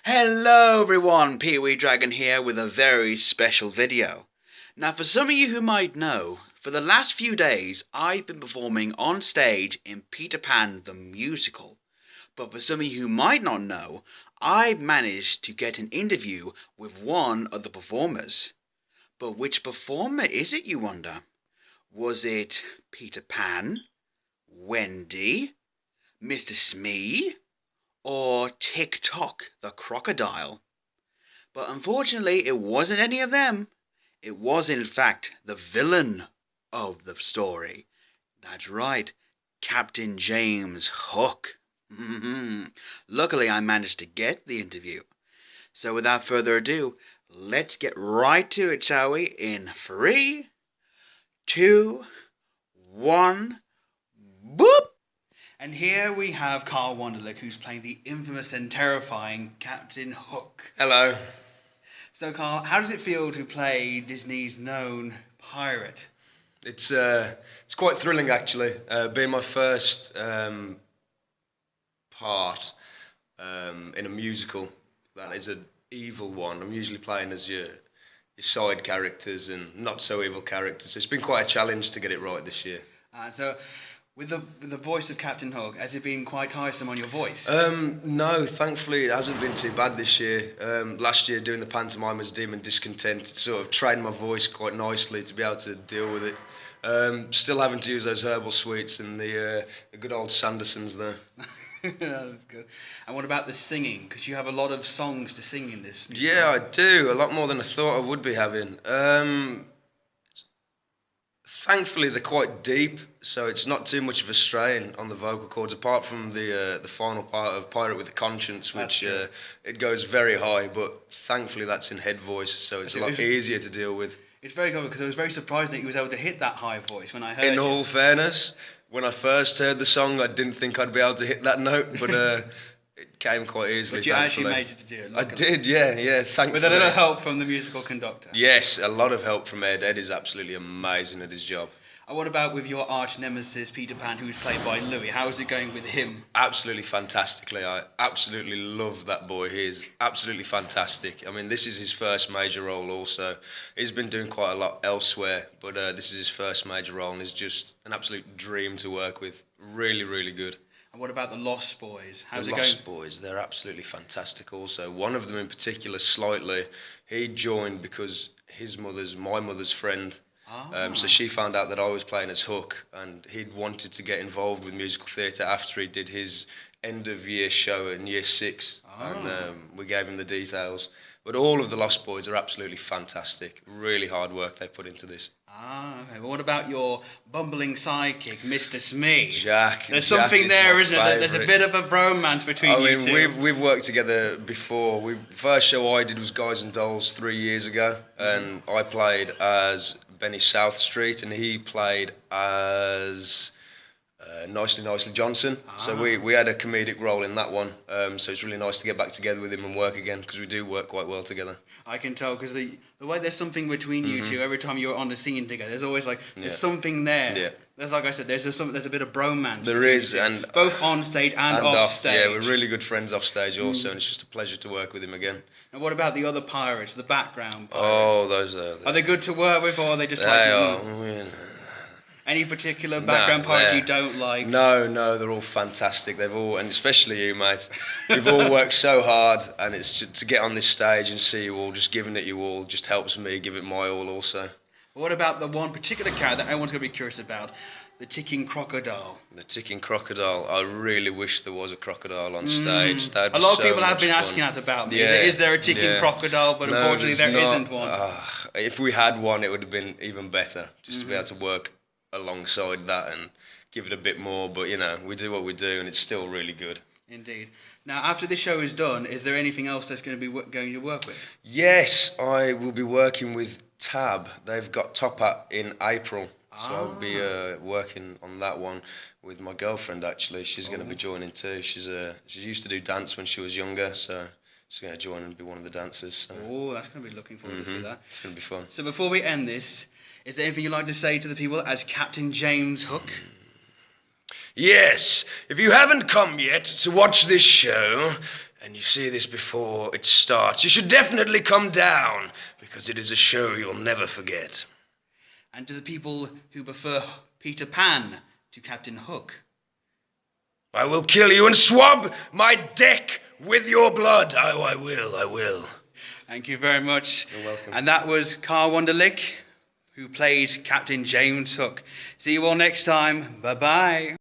Hello everyone, Peewee Dragon here with a very special video. Now for some of you who might know, for the last few days I've been performing on stage in Peter Pan the musical. But for some of you who might not know, I managed to get an interview with one of the performers. But which performer is it, you wonder? Was it Peter Pan, Wendy, Mr. Smee, or TikTok the crocodile? But unfortunately it wasn't any of them. It was in fact the villain of the story. That's right, Captain James Hook. Luckily I managed to get the interview. So without further ado, let's get right to it, shall we? In 3, 2, 1, boop! And here we have Karl Wunderlich, who's playing the infamous and terrifying Captain Hook. Hello. So Karl, how does it feel to play Disney's known pirate? It's quite thrilling actually. Being my first part in a musical that is an evil one. I'm usually playing as your side characters and not so evil characters. It's been quite a challenge to get it right this year. So with the voice of Captain Hook, has it been quite tiresome on your voice? No, thankfully it hasn't been too bad this year. Last year doing the pantomime as Demon Discontent, it sort of trained my voice quite nicely to be able to deal with it. Still having to use those herbal sweets and the good old Sandersons there. That's good. And what about the singing? Because you have a lot of songs to sing in this. Yeah, I do. A lot more than I thought I would be having. Thankfully, they're quite deep, so it's not too much of a strain on the vocal cords, apart from the final part of Pirate with a Conscience, which it goes very high, but thankfully that's in head voice, so it's a lot easier to deal with. It's very good, because I was very surprised that you was able to hit that high voice when I heard In all fairness, when I first heard the song, I didn't think I'd be able to hit that note, but it came quite easily, But you thankfully. actually made it to do it. I did, yeah, thankfully. With a little help from the musical conductor. Yes, a lot of help from Ed. Ed is absolutely amazing at his job. And what about with your arch nemesis, Peter Pan, who's played by Louis? How is it going with him? Absolutely fantastically. I absolutely love that boy. He is absolutely fantastic. I mean, this is his first major role also. He's been doing quite a lot elsewhere, but this is his first major role and is just an absolute dream to work with. Really, really good. And what about the Lost Boys? How's it going? The Lost Boys, they're absolutely fantastic also. One of them in particular, slightly, he joined because my mother's friend. So she found out that I was playing as Hook, and he'd wanted to get involved with musical theatre after he did his end-of-year show in Year 6, and we gave him the details. But all of the Lost Boys are absolutely fantastic. Really hard work they put into this. Okay. Well, what about your bumbling sidekick, Mr. Smee? Jack. There's something there, isn't there? There's a bit of a bromance between you two. We've worked together before. First show I did was Guys and Dolls 3 years ago, and I played as Benny South Street, and he played as Nicely Johnson. So we had a comedic role in that one. So it's really nice to get back together with him and work again, because we do work quite well together. I can tell, because the way there's something between you two every time you're on the scene together. There's always there's something there. Yeah. There's, like I said, there's a bit of bromance. There is, and both on stage and off stage. Yeah, we're really good friends off stage also, and it's just a pleasure to work with him again. And what about the other pirates, the background pirates? Oh, those are they good to work with, or are they just Any particular background pirates you don't like? No, they're all fantastic. And especially you, mate. We've all worked so hard, and it's to get on this stage and see you all just giving it you all just helps me give it my all also. What about the one particular character that everyone's going to be curious about? The ticking crocodile. The ticking crocodile. I really wish there was a crocodile on stage. That'd be a lot of so people have much been fun. asking that about me. Is there a ticking crocodile? But no, unfortunately there isn't one. If we had one, it would have been even better, just to be able to work alongside that and give it a bit more. But, we do what we do, and it's still really good. Indeed. Now, after this show is done, is there anything else that's going to be going to work with? Yes, I will be working with Tab. They've got Top Hat in April. So I'll be working on that one with my girlfriend, actually. She's going to be joining too. She used to do dance when she was younger, so she's going to join and be one of the dancers. So. Oh, that's going to be looking forward to that. It's going to be fun. So before we end this, is there anything you'd like to say to the people as Captain James Hook? Yes, if you haven't come yet to watch this show, and you see this before it starts, you should definitely come down, because it is a show you'll never forget. And to the people who prefer Peter Pan to Captain Hook, I will kill you and swab my deck with your blood. Oh, I will. Thank you very much. You're welcome. And that was Karl Wunderlich, who played Captain James Hook. See you all next time. Bye-bye.